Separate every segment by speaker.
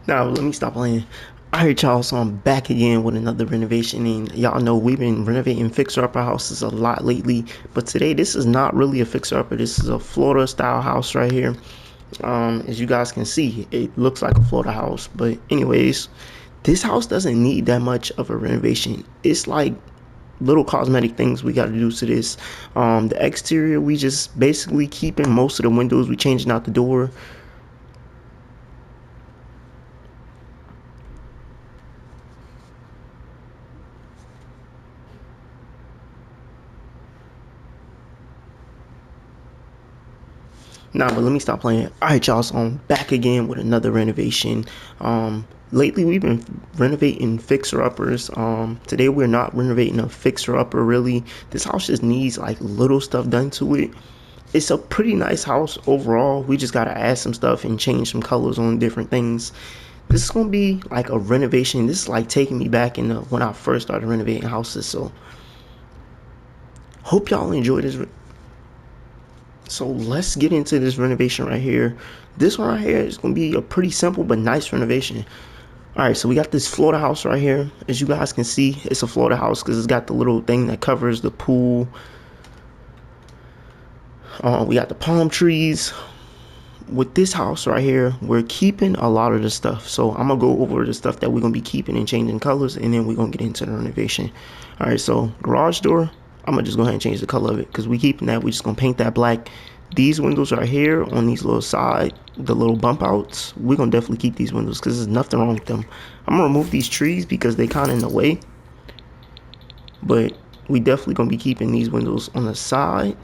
Speaker 1: Now let me stop playing. Alright y'all, so I'm back again with another renovation, and y'all know we've been renovating fixer-upper houses a lot lately, but today this is not really a fixer-upper. This is a Florida style house right here. As you guys can see, it looks like a Florida house, but anyways, this house doesn't need that much of a renovation. It's like little cosmetic things we got to do to this. The exterior, we just basically keeping most of the windows. We changing out the door. Nah, but let me stop playing. Alright, y'all, so I'm back again with another renovation. Lately we've been renovating fixer-uppers. Today we're not renovating a fixer-upper really. This house just needs like little stuff done to it. It's a pretty nice house overall. We just gotta add some stuff and change some colors on different things. This is gonna be like a renovation. This is like taking me back in when I first started renovating houses. So hope y'all enjoy this. So let's get into this renovation right here. This one right here is going to be a pretty simple but nice renovation. Alright, so we got this Florida house right here. As you guys can see, it's a Florida house because it's got the little thing that covers the pool. We got the palm trees. With this house right here, we're keeping a lot of the stuff. So I'm going to go over the stuff that we're going to be keeping and changing colors, and then we're going to get into the renovation. Alright, so garage door, I'm going to just go ahead and change the color of it because we keeping that. We're just going to paint that black. These windows right here on these little side, the little bump outs, we're going to definitely keep these windows because there's nothing wrong with them. I'm going to remove these trees because they kind of in the way. But we definitely going to be keeping these windows on the side.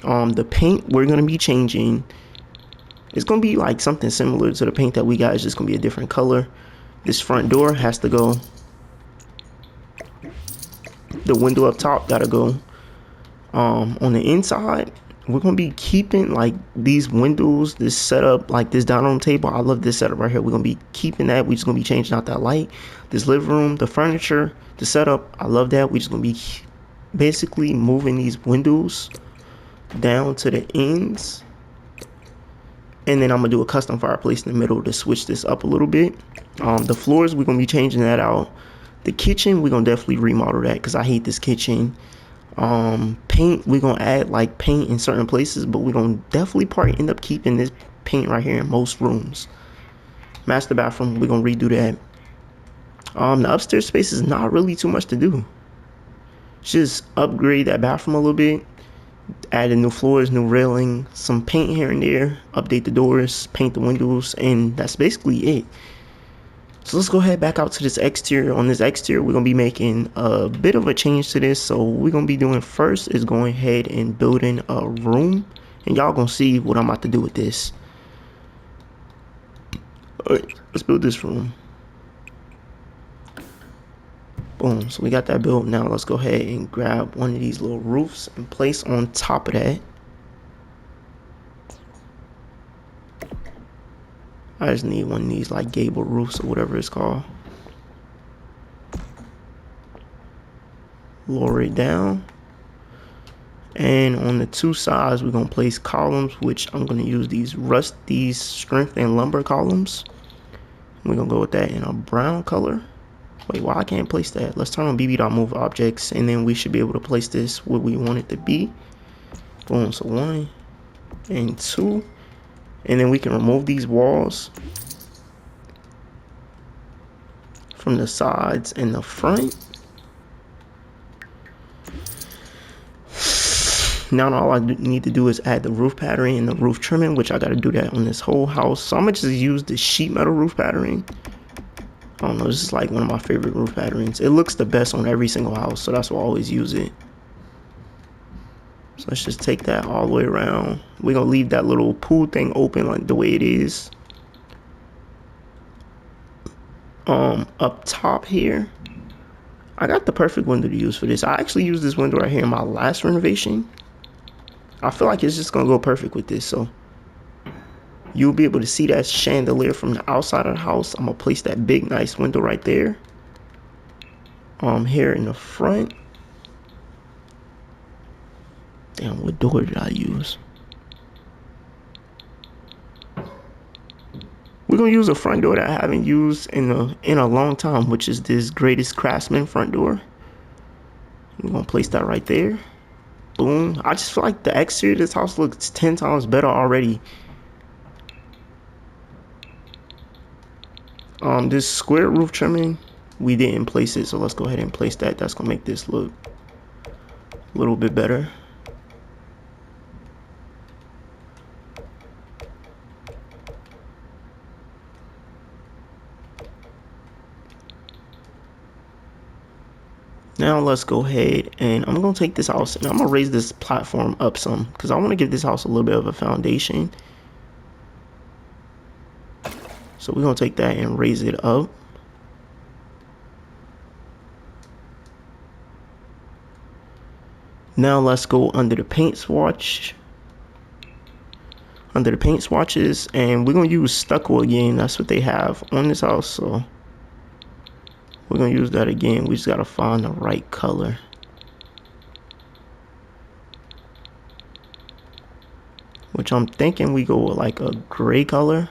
Speaker 1: The paint we're going to be changing. It's going to be like something similar to the paint that we got. It's just going to be a different color. This front door has to go. The window up top got to go. On the inside, we're going to be keeping like these windows, this setup, like this dining room table. I love this setup right here. We're going to be keeping that. We're just going to be changing out that light. This living room, the furniture, the setup. I love that. We're just going to be basically moving these windows down to the ends. And then I'm going to do a custom fireplace in the middle to switch this up a little bit. The floors, we're going to be changing that out. The kitchen, we're going to definitely remodel that because I hate this kitchen. Paint, we're going to add like paint in certain places, but we're going to definitely probably end up keeping this paint right here in most rooms. Master bathroom, we're going to redo that. The upstairs space is not really too much to do. Just upgrade that bathroom a little bit. Add in new floors, new railing, some paint here and there, update the doors, paint the windows, and that's basically it. So let's go ahead back out to this exterior. On this exterior, we're going to be making a bit of a change to this. So what we're going to be doing first is going ahead and building a room. And y'all going to see what I'm about to do with this. Alright, let's build this room. Boom, so we got that built. Now let's go ahead and grab one of these little roofs and place on top of that. I just need one of these like gable roofs or whatever it's called. Lower it down. And on the two sides, we're going to place columns, which I'm going to use these strength and lumber columns. We're going to go with that in a brown color. Wait, why I can't place that? Let's turn on bb.move objects, and then we should be able to place this where we want it to be. Boom, so 1 and 2. And then we can remove these walls from the sides and the front. Now all I need to do is add the roof patterning and the roof trimming, which I got to do that on this whole house. So I'm going to just use the sheet metal roof patterning. I don't know, this is like one of my favorite roof patterns. It looks the best on every single house, so that's why I always use it. So let's just take that all the way around. We're going to leave that little pool thing open like the way it is. Up top here, I got the perfect window to use for this. I actually used this window right here in my last renovation. I feel like it's just going to go perfect with this, so you'll be able to see that chandelier from the outside of the house. I'm going to place that big, nice window right there. Here in the front. Damn, what door did I use? gonna use a front door that I haven't used in a long time, which is this Greatest Craftsman front door. We're gonna place that right there. Boom. I just feel like the exterior of this house looks 10 times better already. This square roof trimming, we didn't place it, so let's go ahead and place that. That's gonna make this look a little bit better. Now let's go ahead and I'm gonna take this house and I'm gonna raise this platform up some because I want to give this house a little bit of a foundation. So we're gonna take that and raise it up. Now let's go under the paint swatch. Under the paint swatches, and we're gonna use stucco again. That's what they have on this house, so we're gonna use that again. We just gotta find the right color. Which I'm thinking we go with like a gray color.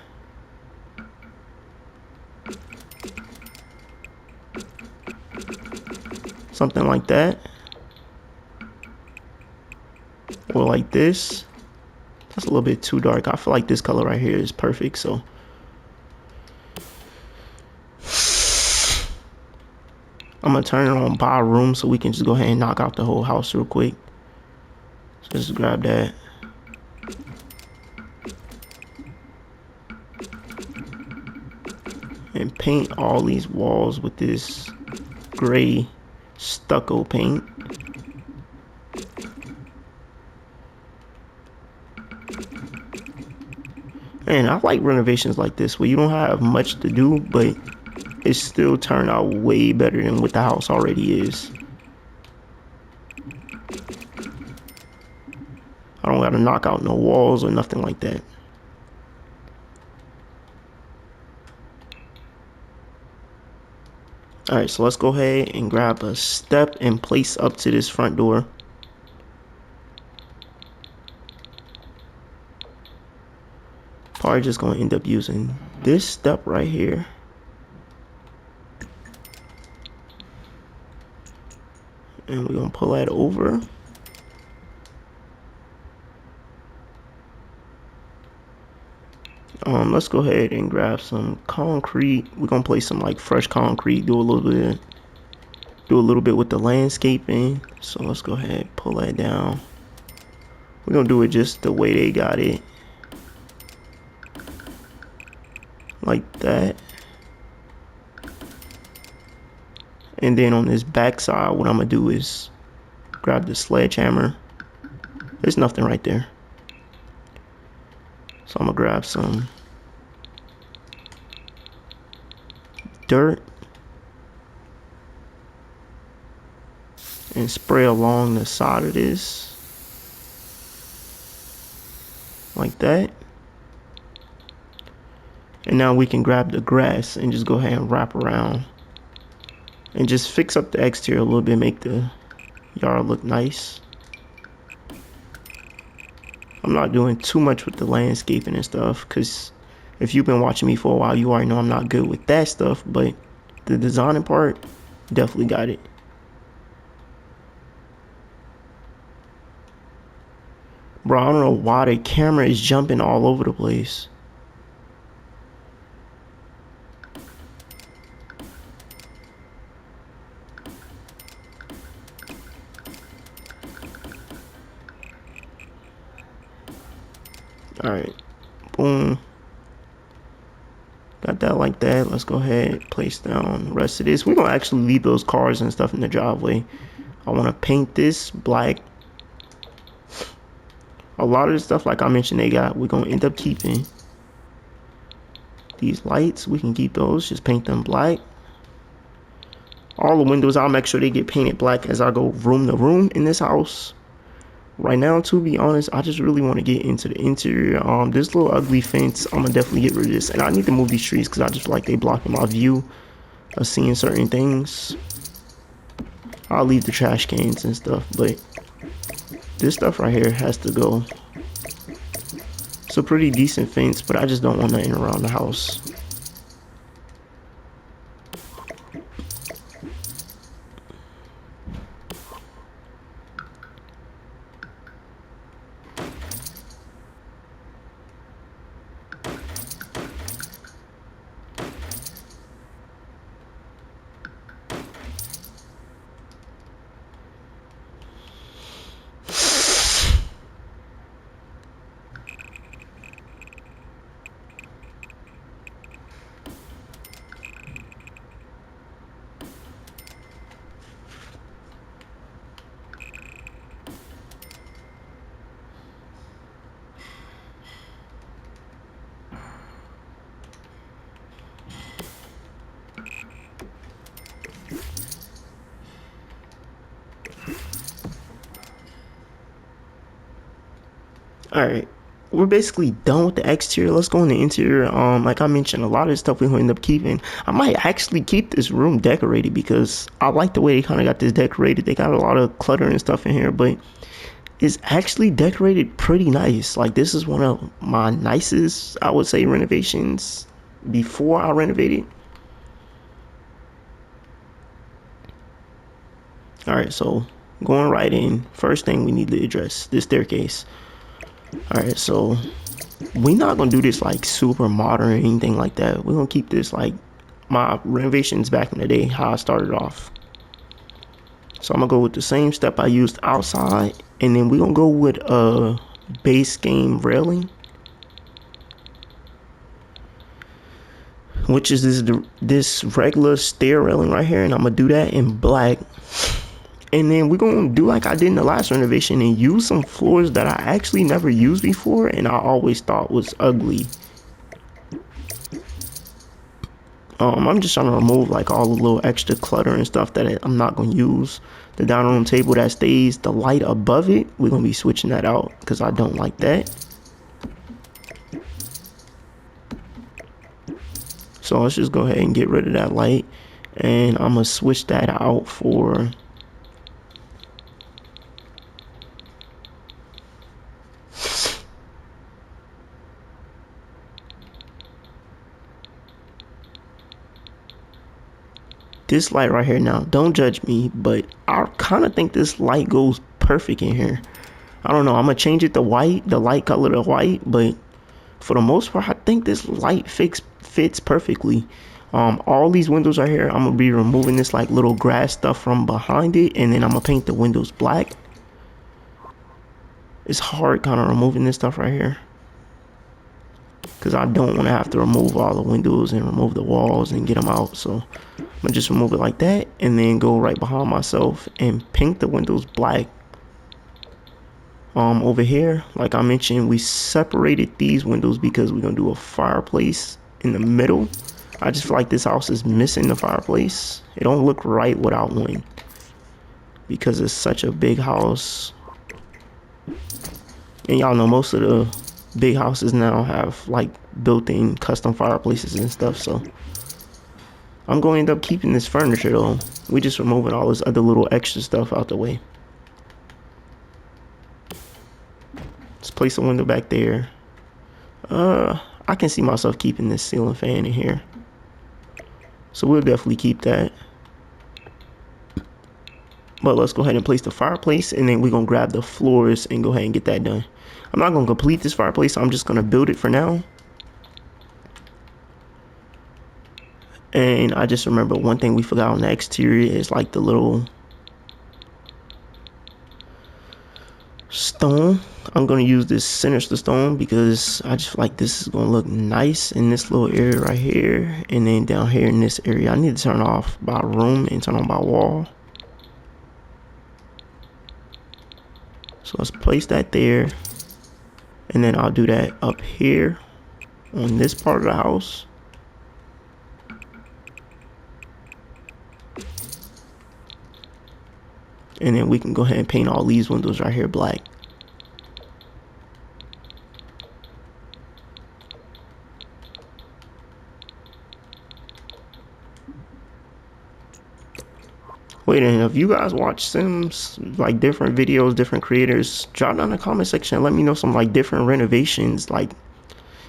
Speaker 1: Something like that. Or like this. That's a little bit too dark. I feel like this color right here is perfect, so I'm gonna turn it on by room so we can just go ahead and knock out the whole house real quick. So just grab that. And paint all these walls with this gray stucco paint. And I like renovations like this where you don't have much to do, but it still turned out way better than what the house already is. I don't gotta knock out no walls or nothing like that. Alright, so let's go ahead and grab a step and place up to this front door. Probably just gonna end up using this step right here. And we're gonna pull that over. Let's go ahead and grab some concrete. We're gonna place some like fresh concrete, do a little bit with the landscaping. So let's go ahead and pull that down. We're gonna do it just the way they got it. Like that. And then on this back side, what I'm gonna do is grab the sledgehammer. There's nothing right there. So I'm gonna grab some dirt and spray along the side of this. Like that. And now we can grab the grass and just go ahead and wrap around. And just fix up the exterior a little bit, make the yard look nice. I'm not doing too much with the landscaping and stuff, because if you've been watching me for a while, you already know I'm not good with that stuff, but the designing part, definitely got it. Bro, I don't know why the camera is jumping all over the place. Alright, boom. Got that like that. Let's go ahead, place down the rest of this. We're gonna actually leave those cars and stuff in the driveway. I wanna paint this black. A lot of the stuff, like I mentioned, we're gonna end up keeping. These lights, we can keep those, just paint them black. All the windows, I'll make sure they get painted black as I go room to room in this house. Right now, to be honest, I just really want to get into the interior. This little ugly fence, I'm gonna definitely get rid of this, and I need to move these trees because I just feel like they blocking my view of seeing certain things. I'll leave the trash cans and stuff, but this stuff right here has to go. It's a pretty decent fence, but I just don't want nothing around the house. All right, we're basically done with the exterior. Let's go in the interior. Like I mentioned, a lot of this stuff we're gonna end up keeping. I might actually keep this room decorated because I like the way they kind of got this decorated. They got a lot of clutter and stuff in here, but it's actually decorated pretty nice. Like this is one of my nicest, I would say, renovations before I renovated. All right, so going right in, first thing we need to address this staircase. All right, so we're not gonna do this like super modern or anything like that. We're gonna keep this like my renovations back in the day, how I started off. So I'm gonna go with the same step I used outside, and then we're gonna go with a base game railing, which is this regular stair railing right here, and I'm gonna do that in black. And then we're gonna do like I did in the last renovation and use some floors that I actually never used before and I always thought was ugly. I'm just trying to remove like all the little extra clutter and stuff that I'm not gonna use. The dining room table that stays, the light above it, we're gonna be switching that out because I don't like that. So let's just go ahead and get rid of that light, and I'm gonna switch that out for this light right here. Now don't judge me, but I kind of think this light goes perfect in here. I don't know, I'm gonna change it to white, the light color to white, but for the most part I think this light fits perfectly. All these windows right here, I'm gonna be removing this like little grass stuff from behind it, and then I'm gonna paint the windows black. It's hard kind of removing this stuff right here because I don't want to have to remove all the windows and remove the walls and get them out. So I'm gonna just remove it like that, and then go right behind myself and paint the windows black. Over here, like I mentioned, we separated these windows because we're gonna do a fireplace in the middle. I just feel like this house is missing the fireplace. It don't look right without one because it's such a big house. And y'all know most of the big houses now have like built-in custom fireplaces and stuff, so I'm going to end up keeping this furniture though. We just removing all this other little extra stuff out the way. Let's place a window back there. I can see myself keeping this ceiling fan in here, so we'll definitely keep that. But let's go ahead and place the fireplace, and then we're gonna grab the floors and go ahead and get that done. I'm not gonna complete this fireplace, so I'm just gonna build it for now. And I just remember one thing we forgot on the exterior is like the little stone. I'm gonna use this sinister stone because I just feel like this is gonna look nice in this little area right here, and then down here in this area I need to turn off by room and turn on by wall. So let's place that there, and then I'll do that up here on this part of the house. And then we can go ahead and paint all these windows right here black. Wait, and if you guys watch Sims, like different videos, different creators, drop down in the comment section and let me know some like different renovations, like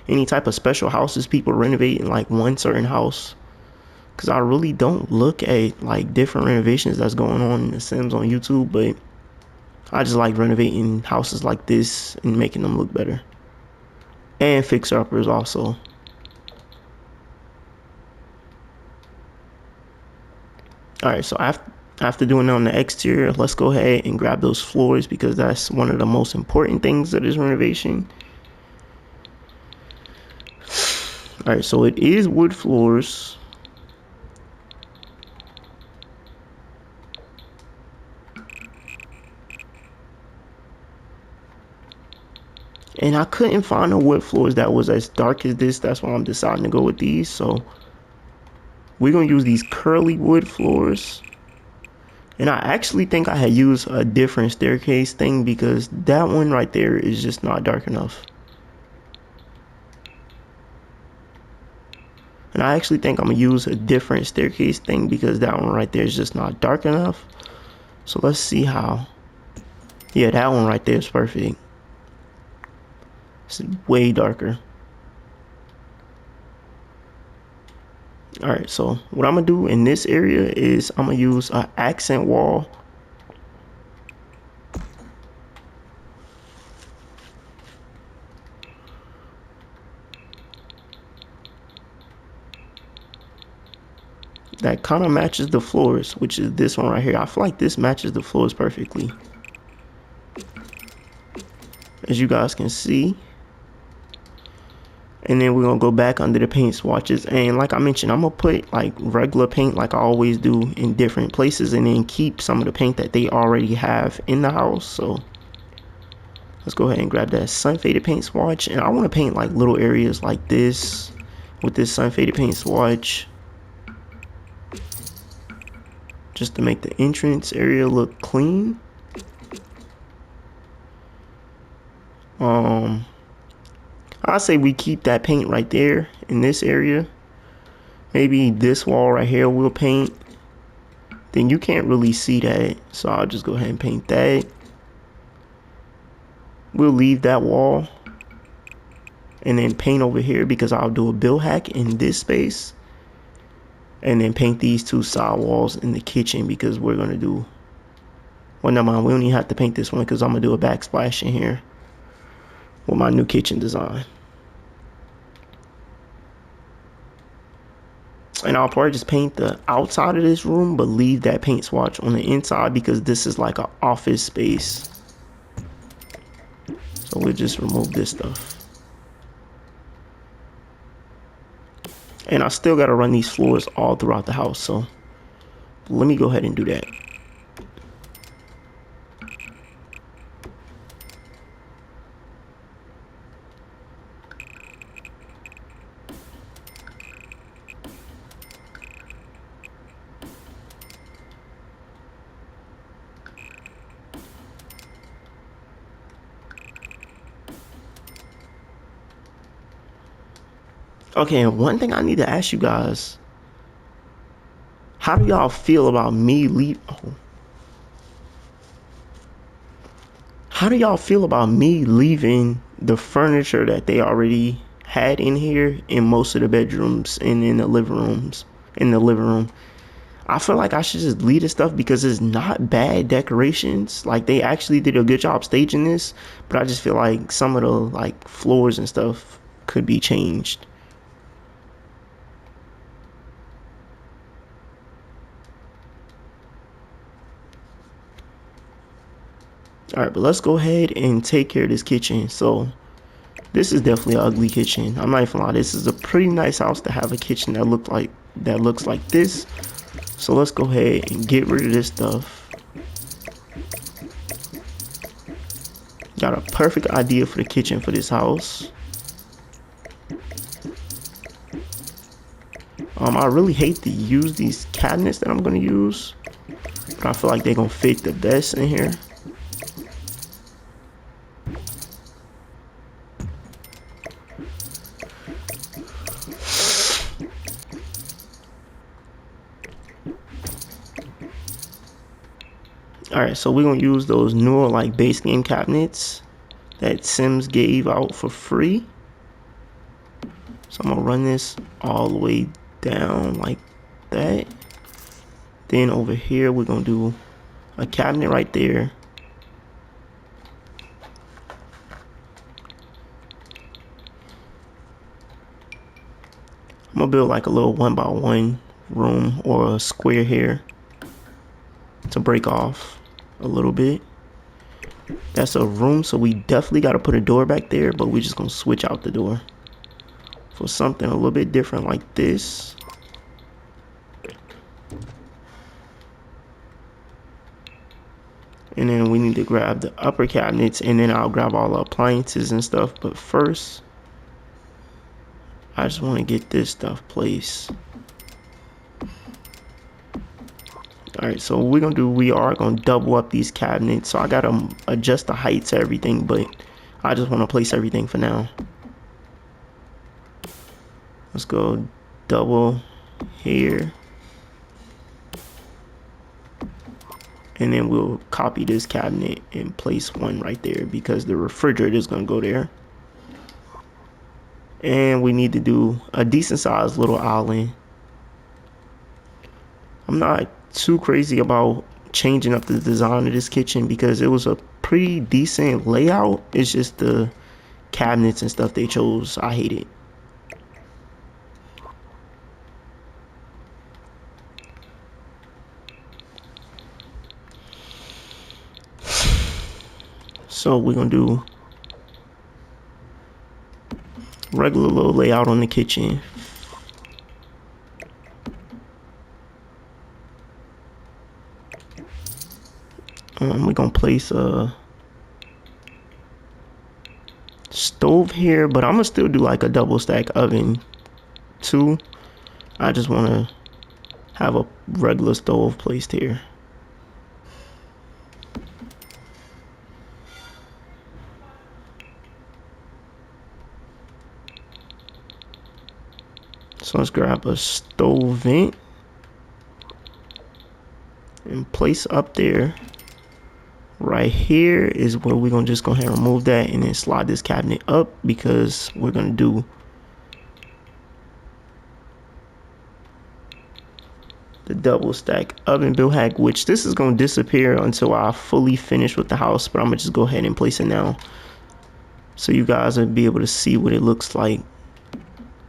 Speaker 1: any type of special houses people renovate in like one certain house. Because I really don't look at like different renovations that's going on in the Sims on YouTube, but I just like renovating houses like this and making them look better. And fixer-uppers also. Alright, so after doing that on the exterior, let's go ahead and grab those floors because that's one of the most important things of this renovation. Alright, so it is wood floors. And I couldn't find no wood floors that was as dark as this. That's why I'm deciding to go with these. So we're going to use these curly wood floors. And I actually think I had used a different staircase thing because that one right there is just not dark enough. And I actually think I'm gonna use a different staircase thing because that one right there is just not dark enough. So let's see how. Yeah, that one right there is perfect. It's way darker. Alright, so what I'm gonna do in this area is I'm gonna use an accent wall. That kind of matches the floors, which is this one right here. I feel like this matches the floors perfectly. As you guys can see. And then we're gonna go back under the paint swatches, and like I mentioned, I'm gonna put like regular paint like I always do in different places, and then keep some of the paint that they already have in the house. So let's go ahead and grab that sun faded paint swatch, and I want to paint like little areas like this with this sun faded paint swatch, just to make the entrance area look clean. I say we keep that paint right there in this area. Maybe this wall right here we'll paint. Then you can't really see that, so I'll just go ahead and paint that. We'll leave that wall and then paint over here because I'll do a build hack in this space, and then paint these two side walls in the kitchen because we're gonna do, well, never mind, we don't even have to paint this one because I'm gonna do a backsplash in here with my new kitchen design. And I'll probably just paint the outside of this room, but leave that paint swatch on the inside because this is like an office space. So we'll just remove this stuff. And I still gotta run these floors all throughout the house, so let me go ahead and do that. Okay, and one thing I need to ask you guys, how do y'all feel about me How do y'all feel about me leaving the furniture that they already had in here in most of the bedrooms and in the living rooms, in the living room? I feel like I should just leave this stuff because it's not bad decorations. Like, they actually did a good job staging this, but I just feel like some of the like floors and stuff could be changed. All right, but let's go ahead and take care of this kitchen. So this is definitely an ugly kitchen. I'm not even gonna lie, this is a pretty nice house to have a kitchen that looks like this. So let's go ahead and get rid of this stuff. Got a perfect idea for the kitchen for this house. I really hate to use these cabinets that I'm gonna use, but I feel like they're gonna fit the best in here. Alright, so we're gonna use those newer like base game cabinets that Sims gave out for free. So I'm gonna run this all the way down like that. Then over here we're gonna do a cabinet right there. I'm gonna build like a little 1x1 room or a square here to break off a little bit. That's a room, so we definitely got to put a door back there, but we're just gonna switch out the door for something a little bit different like this. And then we need to grab the upper cabinets, and then I'll grab all the appliances and stuff. But first, I just want to get this stuff placed. All right, so what we're gonna do, we are gonna double up these cabinets. So I gotta adjust the height to everything, but I just want to place everything for now. Let's go double here. And then we'll copy this cabinet and place one right there because the refrigerator is gonna go there. And we need to do a decent sized little island. I'm not too crazy about changing up the design of this kitchen because it was a pretty decent layout. It's just the cabinets and stuff they chose. I hate it. So we're gonna do regular little layout on the kitchen. We're gonna place a stove here, but I'm gonna still do like a double stack oven too. I just want to have a regular stove placed here. So let's grab a stove vent and place up there. Right here is where we're gonna just go ahead and remove that and then slide this cabinet up because we're gonna do the double stack oven build hack, which this is gonna disappear until I fully finish with the house, but I'm gonna just go ahead and place it now so you guys will be able to see what it looks like.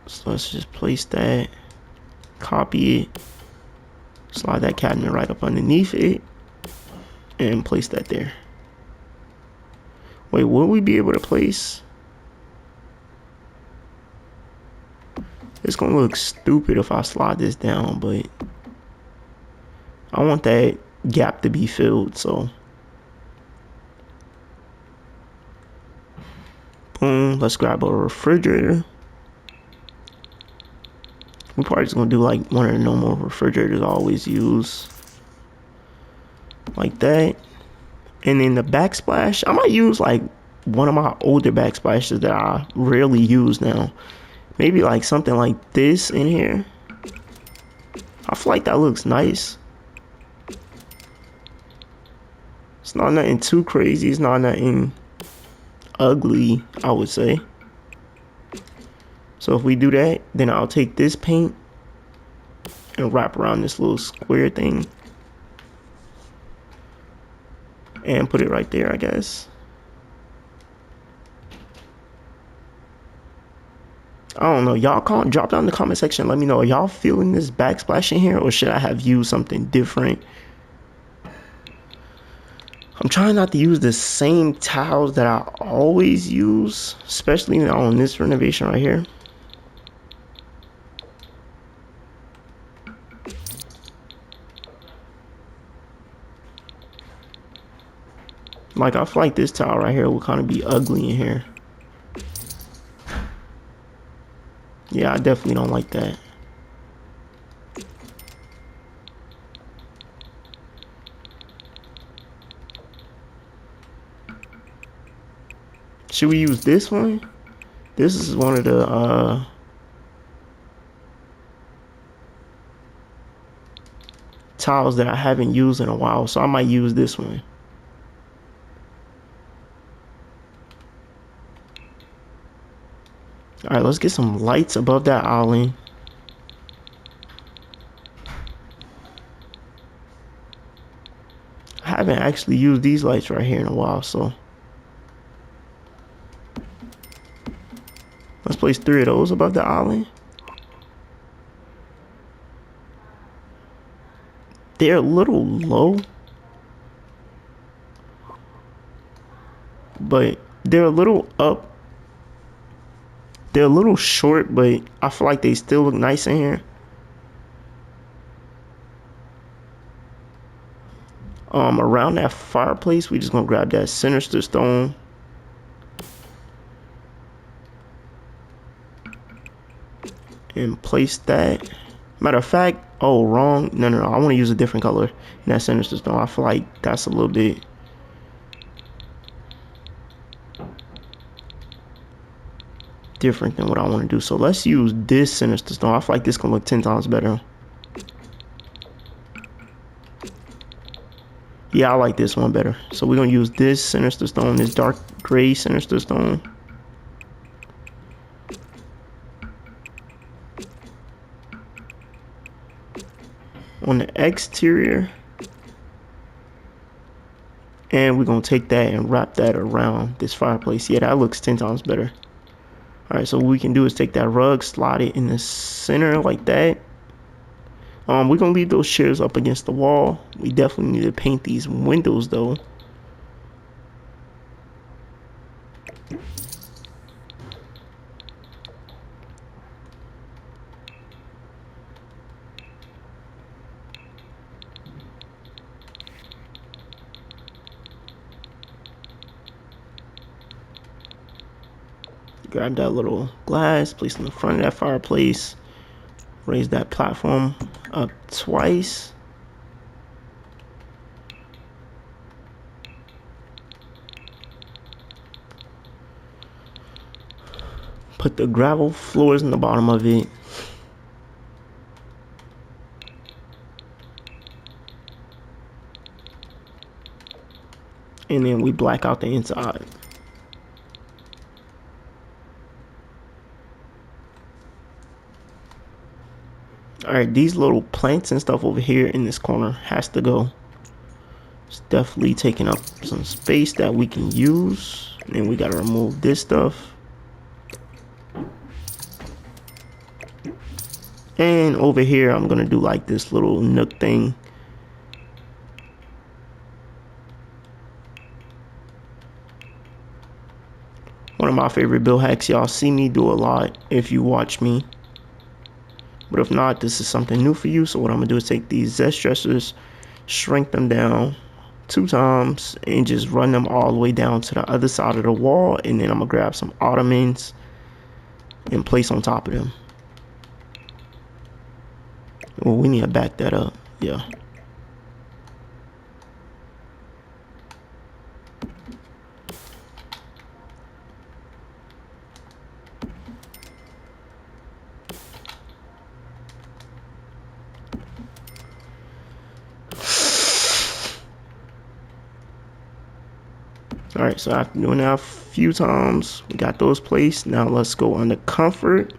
Speaker 1: So let's just place that, copy it, slide that cabinet right up underneath it, and place that there. Wait, will we be able to place? It's gonna look stupid if I slide this down, but I want that gap to be filled, so. Boom, let's grab a refrigerator. We're probably just gonna do like one of the normal refrigerators I always use. Like that. And then the backsplash, I might use like one of my older backsplashes that I rarely use now. Maybe like something like this in here. I feel like that looks nice. It's not nothing too crazy. It's not nothing ugly, I would say. So if we do that, then I'll take this paint and wrap around this little square thing and put it right there, I guess. I don't know. Y'all drop down in the comment section. Let me know. Are y'all feeling this backsplash in here, or should I have used something different? I'm trying not to use the same tiles that I always use, especially on this renovation right here. Like, I feel like this tile right here will kind of be ugly in here. Yeah, I definitely don't like that. Should we use this one? This is one of the tiles that I haven't used in a while, so I might use this one. All right, let's get some lights above that island. I haven't actually used these lights right here in a while, so let's place 3 of those above the island. They're a little low, but they're a little up. They're a little short, but I feel like they still look nice in here. Around that fireplace, we just gonna grab that sinister stone. And place that. Matter of fact, Oh, wrong. No, no, no. I want to use a different color in that sinister stone. I feel like that's a little bit different than what I want to do. So let's use this sinister stone. I feel like this can look 10 times better. Yeah, I like this one better. So we're going to use this sinister stone, this dark gray sinister stone. On the exterior. And we're going to take that and wrap that around this fireplace. Yeah, that looks 10 times better. All right, so what we can do is take that rug, slide it in the center like that. We're going to leave those chairs up against the wall. We definitely need to paint these windows, though. Grab that little glass, place it in the front of that fireplace. Raise that platform up twice. Put the gravel floors in the bottom of it. And then we black out the inside. Alright, these little plants and stuff over here in this corner has to go. It's definitely taking up some space that we can use. And then we gotta remove this stuff. And over here, I'm gonna do like this little nook thing. One of my favorite build hacks. Y'all see me do a lot if you watch me. But if not, this is something new for you. So what I'm gonna do is take these Zest dressers, shrink them down 2 times, and just run them all the way down to the other side of the wall. And then I'm gonna grab some ottomans and place on top of them. Well, we need to back that up. Yeah. All right, so after doing that a few times, we got those placed. Now let's go under comfort.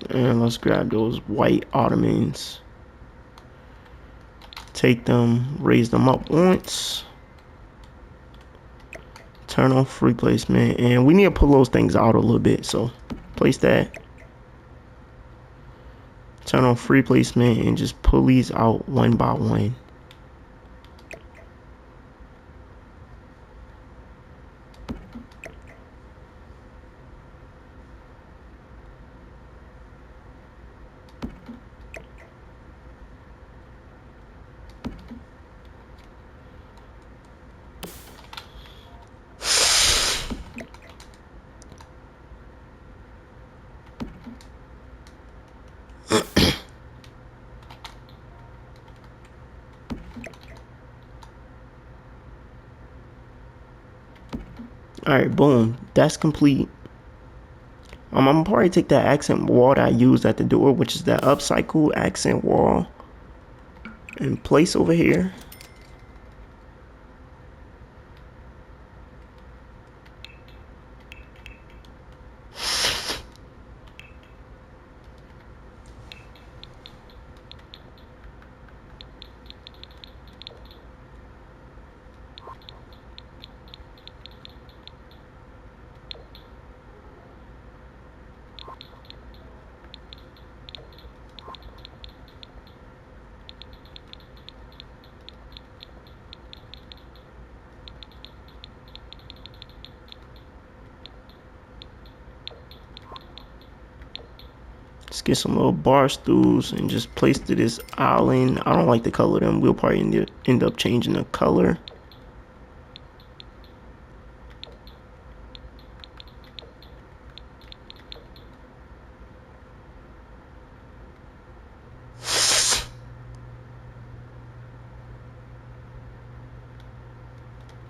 Speaker 1: And let's grab those white ottomans. Take them, raise them up once. Turn off free placement. And we need to pull those things out a little bit. So place that. Turn on free placement and just pull these out one by one. Alright, boom. That's complete. I'm gonna probably take that accent wall that I used at the door, which is that upcycle accent wall, and place over here. Let's get some little bar stools and just place to this island. I don't like the color of them. We'll probably end up changing the color.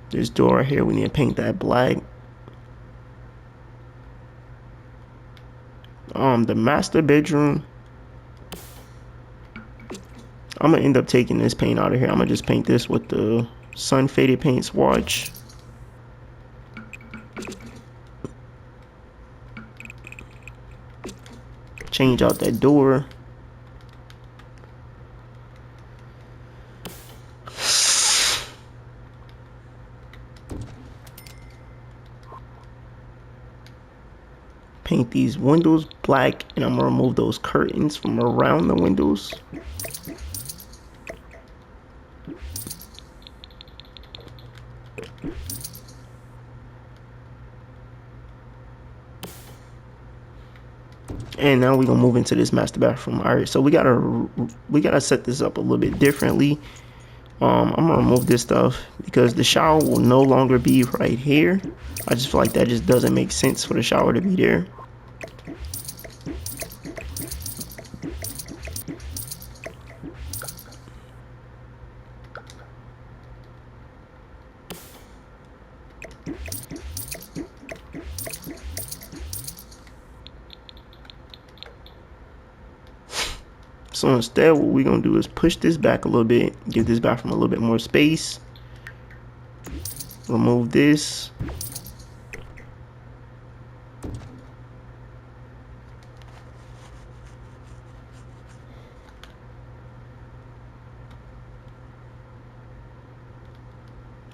Speaker 1: This door right here, we need to paint that black. The master bedroom, I'm gonna end up taking this paint out of here. I'm gonna just paint this with the sun faded paint swatch. Change out that door. Paint these windows black, and I'm gonna remove those curtains from around the windows. And now we're gonna move into this master bathroom. All right, so we gotta set this up a little bit differently. I'm gonna remove this stuff because the shower will no longer be right here. I just feel like that just doesn't make sense for the shower to be there. So instead, what we're gonna do is push this back a little bit, give this bathroom a little bit more space. Remove this.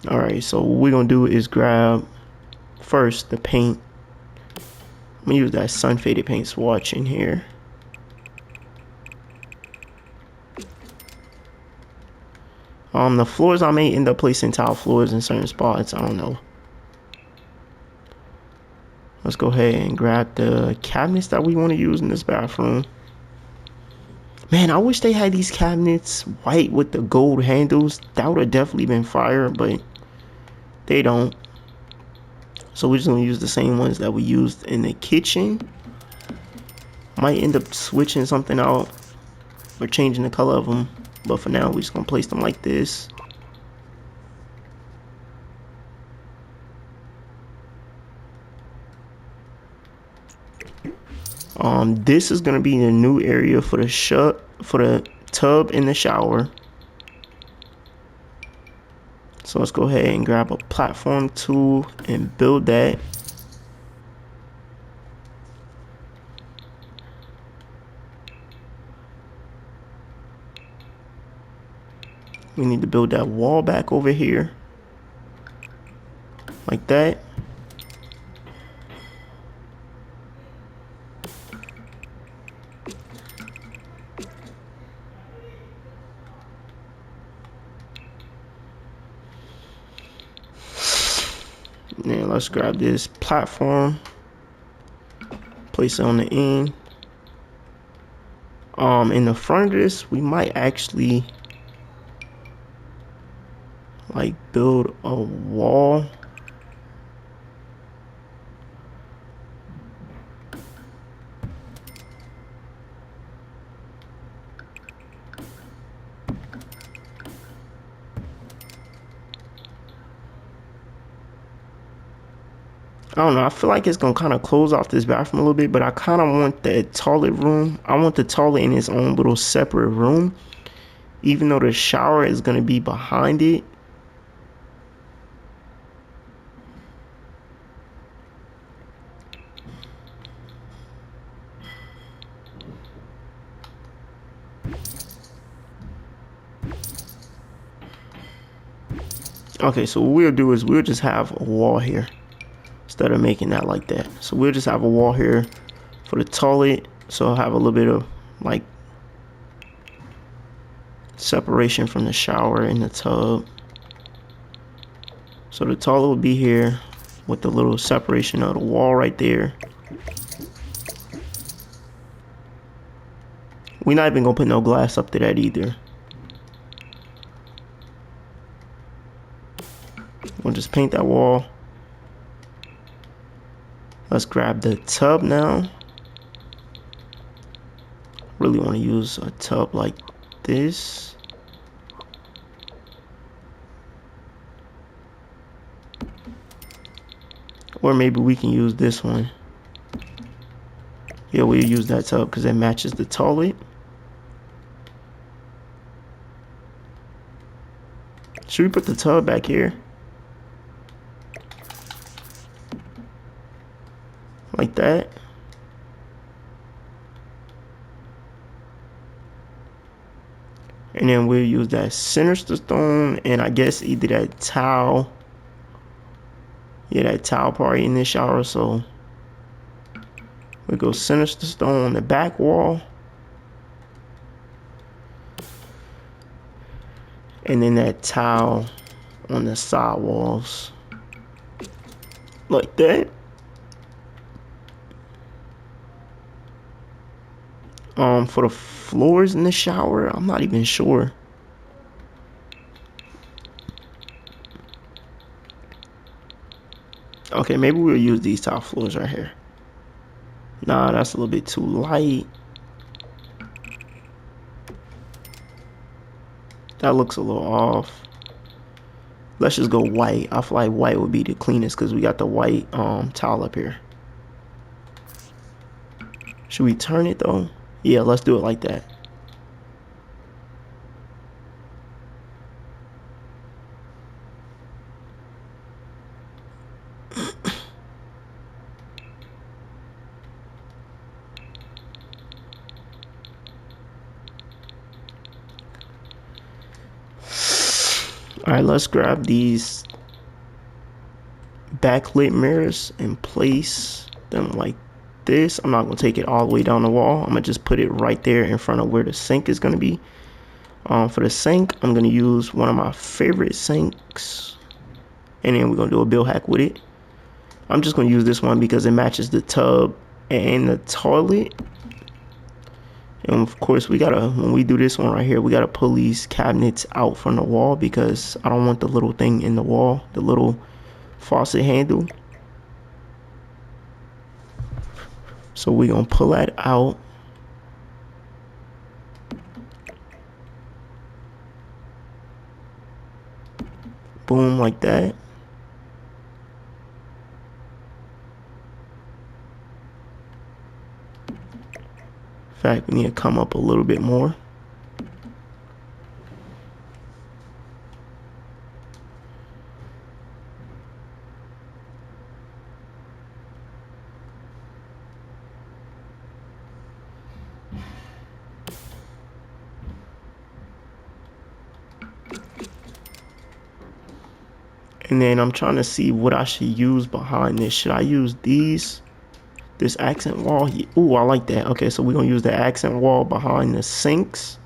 Speaker 1: All right, so what we're gonna do is grab first the paint. I'm gonna use that sun faded paint swatch in here. The floors, I may end up placing tile floors in certain spots. I don't know. Let's go ahead and grab the cabinets that we want to use in this bathroom. Man, I wish they had these cabinets white with the gold handles. That would have definitely been fire, but they don't. So we're just gonna use the same ones that we used in the kitchen. Might end up switching something out or changing the color of them. But for now, we're just gonna place them like this. This is gonna be the new area for the tub in the shower. So let's go ahead and grab a platform tool and build that. We need to build that wall back over here. Like that. Now let's grab this platform. Place it on the end. In the front of this, we might actually like build a wall. I don't know, I feel like it's gonna kind of close off this bathroom a little bit, but I kind of want that toilet room. I want the toilet in its own little separate room, even though the shower is gonna be behind it. Okay, so what we'll do is we'll just have a wall here instead of making that like that. So we'll just have a wall here for the toilet, so I'll have a little bit of like separation from the shower and the tub. So the toilet will be here with the little separation of the wall right there. We're not even gonna put no glass up to that either. We'll just paint that wall. Let's grab the tub now. Really want to use a tub like this. Or maybe we can use this one. Yeah, we'll use that tub because it matches the toilet. Should we put the tub back here? Like that. And then we'll use that sinister stone and I guess either that towel. Yeah, that towel part in this shower. So we'll go sinister stone on the back wall. And then that towel on the side walls. Like that. For the floors in the shower, I'm not even sure. Okay, maybe we'll use these tile floors right here. Nah, that's a little bit too light. That looks a little off. Let's just go white. I feel like white would be the cleanest because we got the white tile up here. Should we turn it though? Yeah, let's do it like that. All right, let's grab these backlit mirrors and place them like this. I'm not gonna take it all the way down the wall. I'm gonna just put it right there in front of where the sink is gonna be. For the sink, I'm gonna use one of my favorite sinks, and then we're gonna do a bill hack with it. I'm just gonna use this one because it matches the tub and the toilet. And of course, we gotta, when we do this one right here, we gotta pull these cabinets out from the wall because I don't want the little thing in the wall, the little faucet handle. So we're gonna pull that out. Boom, like that. In fact, we need to come up a little bit more. And then I'm trying to see what I should use behind this. Should I use these? This accent wall? Ooh, I like that. Okay, so we're gonna use the accent wall behind the sinks.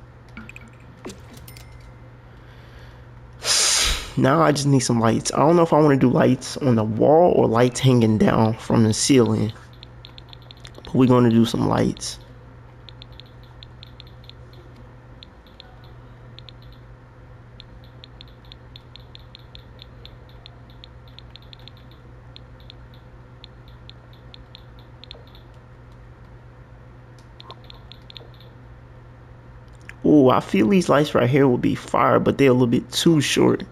Speaker 1: Now I just need some lights. I don't know if I want to do lights on the wall or lights hanging down from the ceiling. But we're gonna do some lights. Ooh, I feel these lights right here will be fire, but they're a little bit too short.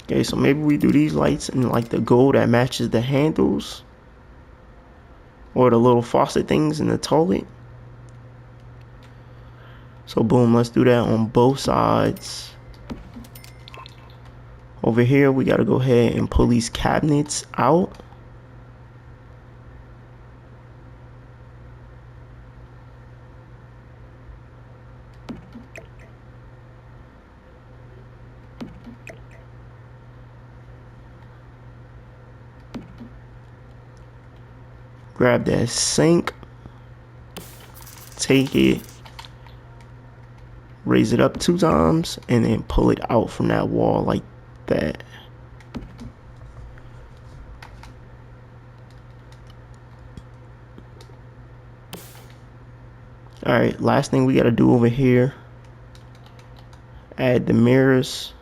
Speaker 1: Okay, so maybe we do these lights in like the gold that matches the handles. Or the little faucet things in the toilet. So boom, let's do that on both sides. Over here, we gotta go ahead and pull these cabinets out. Grab that sink. Take it. raise it up 2 times, and then pull it out from that wall like that. Alright, last thing we gotta do over here, add the mirrors.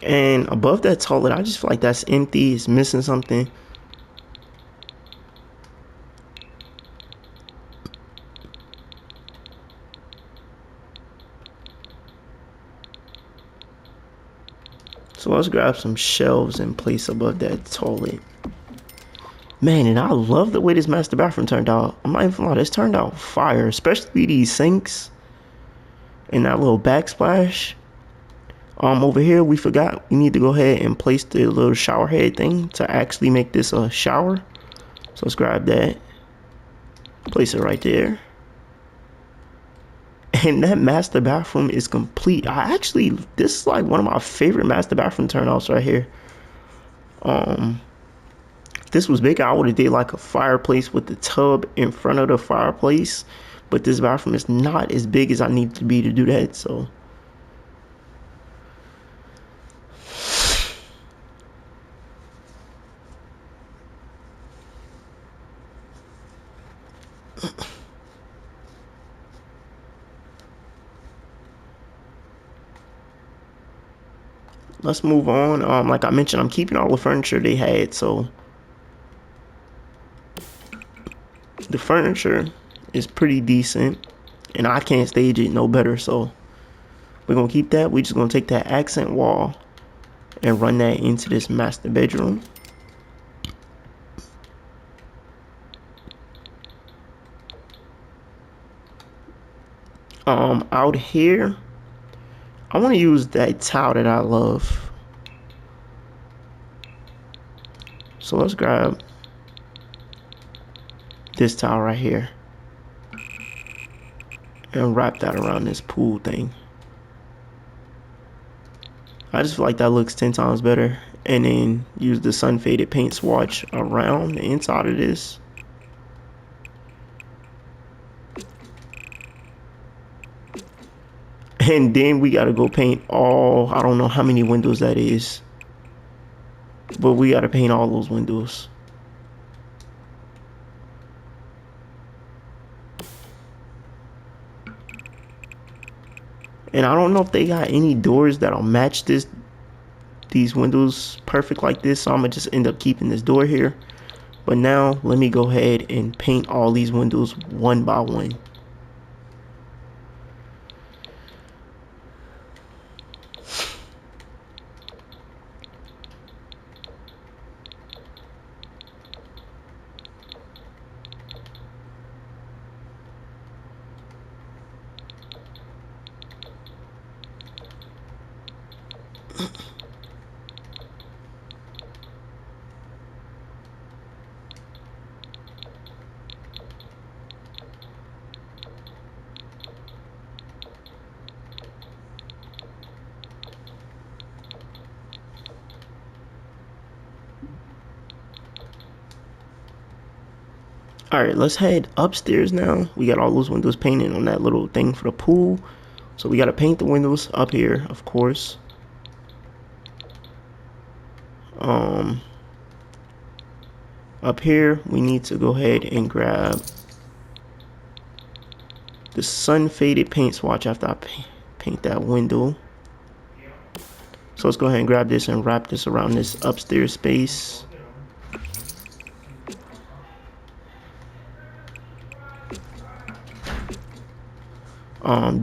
Speaker 1: And above that toilet, I just feel like that's empty. It's missing something. So let's grab some shelves and place above that toilet. Man, and I love the way this master bathroom turned out. I'm not even gonna lie, this turned out fire. Especially these sinks and that little backsplash. Over here, we forgot we need to go ahead and place the little shower head thing to actually make this a shower. So let's grab that, place it right there. And that master bathroom is complete. This is like one of my favorite master bathroom turnouts right here. If this was bigger, I would have did like a fireplace with the tub in front of the fireplace. But this bathroom is not as big as I need it to be to do that, so. Let's move on. Like I mentioned, I'm keeping all the furniture they had, so the furniture is pretty decent, and I can't stage it no better, so we're gonna keep that. We're just gonna take that accent wall and run that into this master bedroom. Out here, I want to use that towel that I love. So let's grab this towel right here and wrap that around this pool thing. I just feel like that looks 10 times better. And then use the sun faded paint swatch around the inside of this. And then we gotta go paint all, I don't know how many windows that is, but we gotta paint all those windows. And I don't know if they got any doors that'll match these windows perfect like this, so I'm gonna just end up keeping this door here. But now let me go ahead and paint all these windows one by one. Alright, let's head upstairs now. We got all those windows painted on that little thing for the pool. So we got to paint the windows up here, of course. Up here, we need to go ahead and grab the sun faded paint swatch after I paint that window. So let's go ahead and grab this and wrap this around this upstairs space.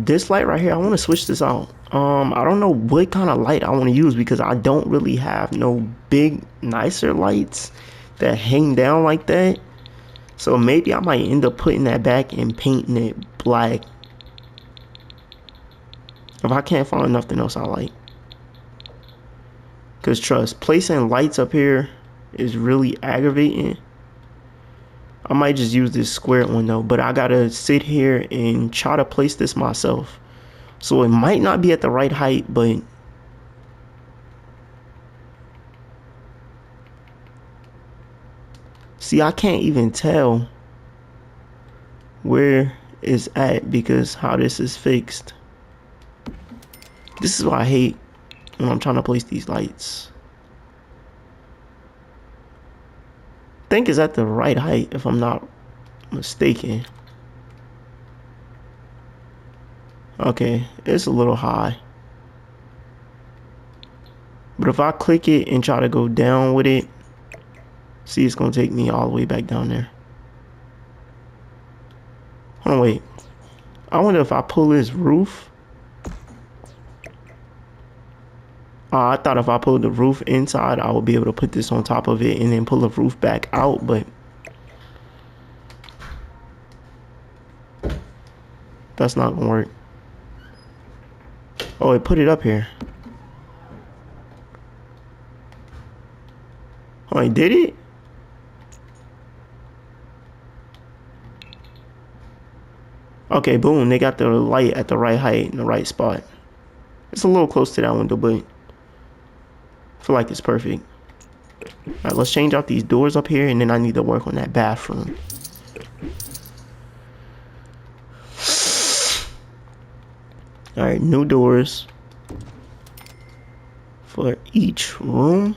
Speaker 1: This light right here, I want to switch this out. I don't know what kind of light I want to use because I don't really have no big nicer lights that hang down like that. So maybe I might end up putting that back and painting it black if I can't find nothing else I like. Because trust, placing lights up here is really aggravating. I might just use this square one though, but I gotta sit here and try to place this myself. So it might not be at the right height, but see, I can't even tell where it's at because how this is fixed. This is what I hate when I'm trying to place these lights. I think it's at the right height if I'm not mistaken. Okay, it's a little high. But if I click it and try to go down with it, see, it's gonna take me all the way back down there. Hold on, wait. I wonder if I pull this roof. I thought if I pulled the roof inside, I would be able to put this on top of it and then pull the roof back out, but that's not gonna work. Oh, it put it up here. Oh, it did it? Okay, boom. They got the light at the right height in the right spot. It's a little close to that window, but I feel like it's perfect. All right, let's change out these doors up here, and then I need to work on that bathroom. All right, new doors for each room.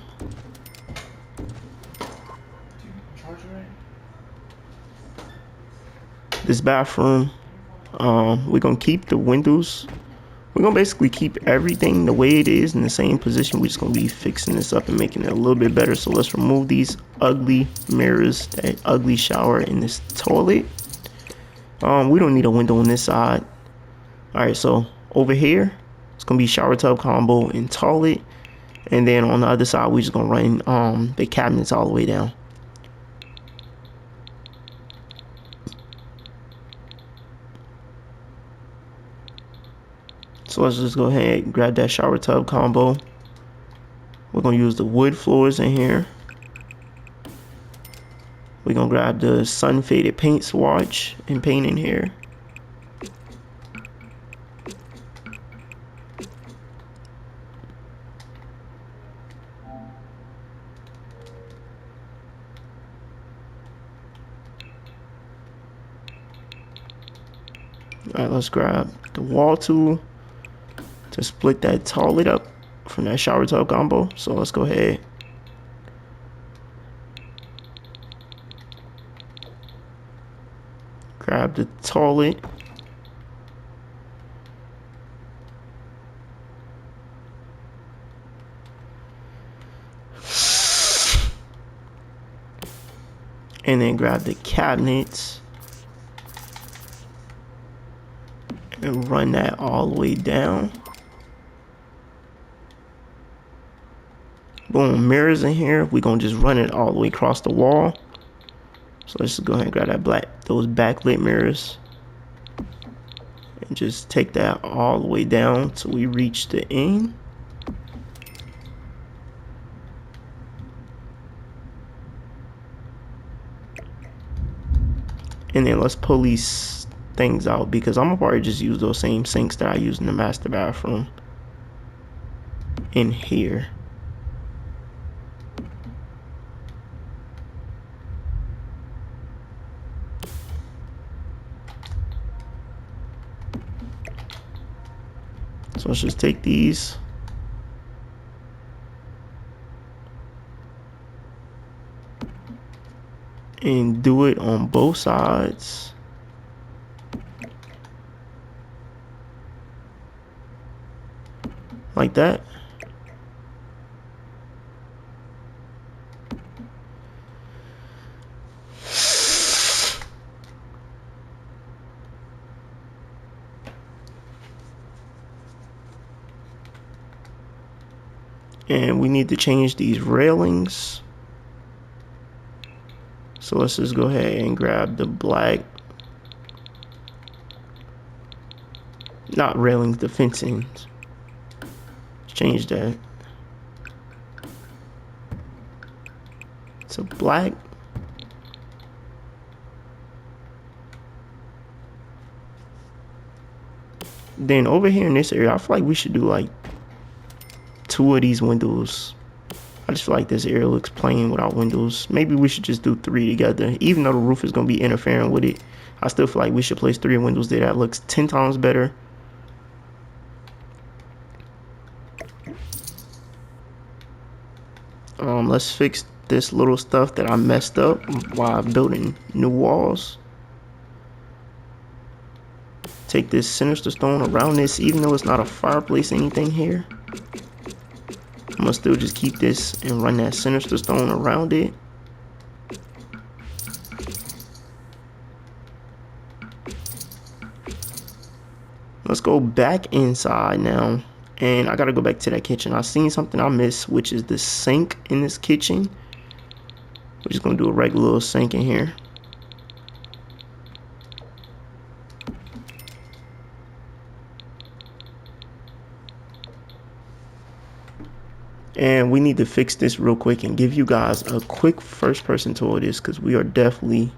Speaker 1: This bathroom, we're gonna keep the windows. We're gonna basically keep everything the way it is in the same position. We're just gonna be fixing this up and making it a little bit better. So let's remove these ugly mirrors, that ugly shower in this toilet. We don't need a window on this side. All right, so over here, it's gonna be shower tub combo and toilet. And then on the other side, we're just gonna run the cabinets all the way down. So let's just go ahead and grab that shower tub combo. We're gonna use the wood floors in here. We're gonna grab the sun faded paint swatch and paint in here. All right, let's grab the wall tool to split that toilet up from that shower tub combo. So let's go ahead. Grab the toilet. And then grab the cabinets. And run that all the way down. Boom, mirrors in here. We're gonna just run it all the way across the wall. So let's just go ahead and grab those backlit mirrors. And just take that all the way down till we reach the end. And then let's pull these things out because I'm gonna probably just use those same sinks that I use in the master bathroom in here. So let's just take these. And do it on both sides. Like that. And we need to change these railings. So let's just go ahead and grab the black, not railings, the fencing. Change that. to black. Then over here in this area, I feel like we should do like 2 of these windows. I just feel like this area looks plain without windows. Maybe we should just do 3 together. Even though the roof is going to be interfering with it, I still feel like we should place 3 windows there. That looks 10 times better. Let's fix this little stuff that I messed up while building new walls. Take this sinister stone around this, even though it's not a fireplace or anything here. I'm gonna still just keep this and run that sinister stone around it. Let's go back inside now. And I gotta go back to that kitchen. I seen something I missed, which is the sink in this kitchen. We're just gonna do a regular little sink in here. And we need to fix this real quick and give you guys a quick first person tour of this, because we are definitely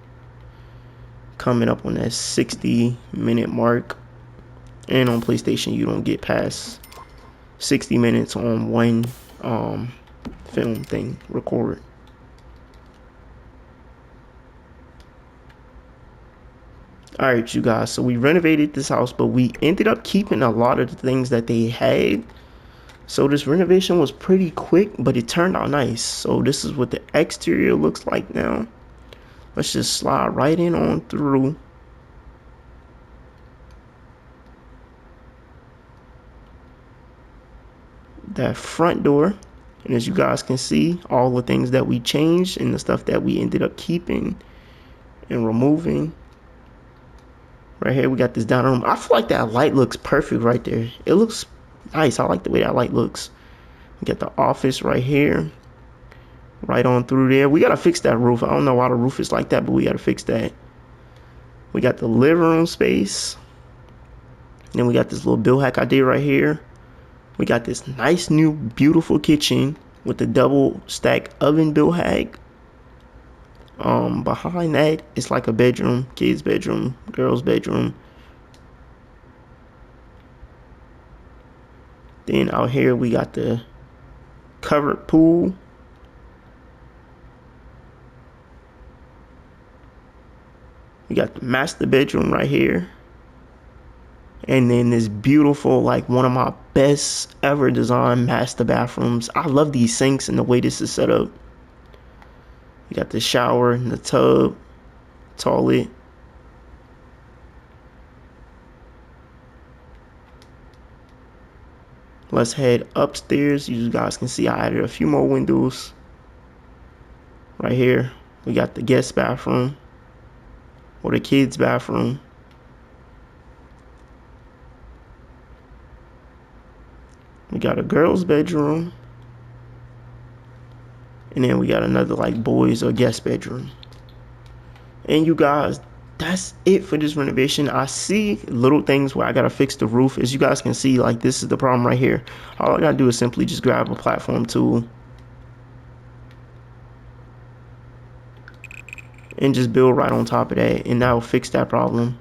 Speaker 1: coming up on that 60-minute mark. And on PlayStation, you don't get past 60 minutes on one film thing record. Alright, you guys, so we renovated this house, but we ended up keeping a lot of the things that they had. So this renovation was pretty quick, but it turned out nice. So this is what the exterior looks like now. Let's just slide right in on through. That front door. And as you guys can see, all the things that we changed and the stuff that we ended up keeping and removing. Right here, we got this dining room. I feel like that light looks perfect right there. It looks nice. I like the way that light looks. We got the office right here. Right on through there. We got to fix that roof. I don't know why the roof is like that, but we got to fix that. We got the living room space. Then we got this little bill hack I did right here. We got this nice new beautiful kitchen with the double stack oven bill hack. Behind that, it's like a bedroom, kids bedroom, girls bedroom. Then out here we got the covered pool. We got the master bedroom right here. And then this beautiful, like one of my best ever designed master bathrooms. I love these sinks and the way this is set up. We got the shower and the tub, toilet. Let's head upstairs. You guys can see I added a few more windows. Right here, we got the guest bathroom or the kids bathroom. We got a girl's bedroom. And then we got another like boys or guest bedroom. And you guys, that's it for this renovation. I see little things where I gotta fix the roof. As you guys can see, like this is the problem right here. All I gotta do is simply just grab a platform tool and just build right on top of that, and that will fix that problem.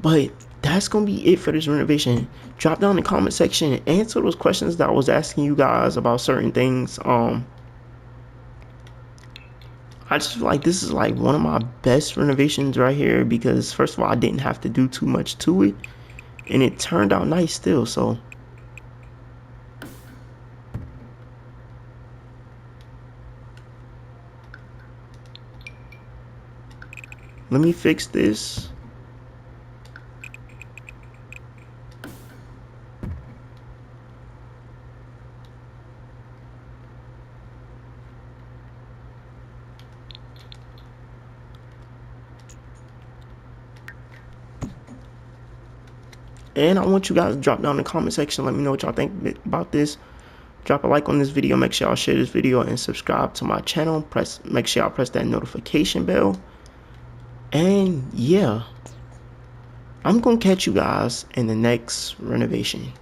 Speaker 1: But that's gonna be it for this renovation. Drop down in the comment section and answer those questions that I was asking you guys about certain things. I just feel like this is like one of my best renovations right here, because first of all, I didn't have to do too much to it, and it turned out nice still. So let me fix this. And I want you guys to drop down in the comment section. Let me know what y'all think about this. Drop a like on this video. Make sure y'all share this video and subscribe to my channel. Make sure y'all press that notification bell. And yeah, I'm gonna catch you guys in the next renovation.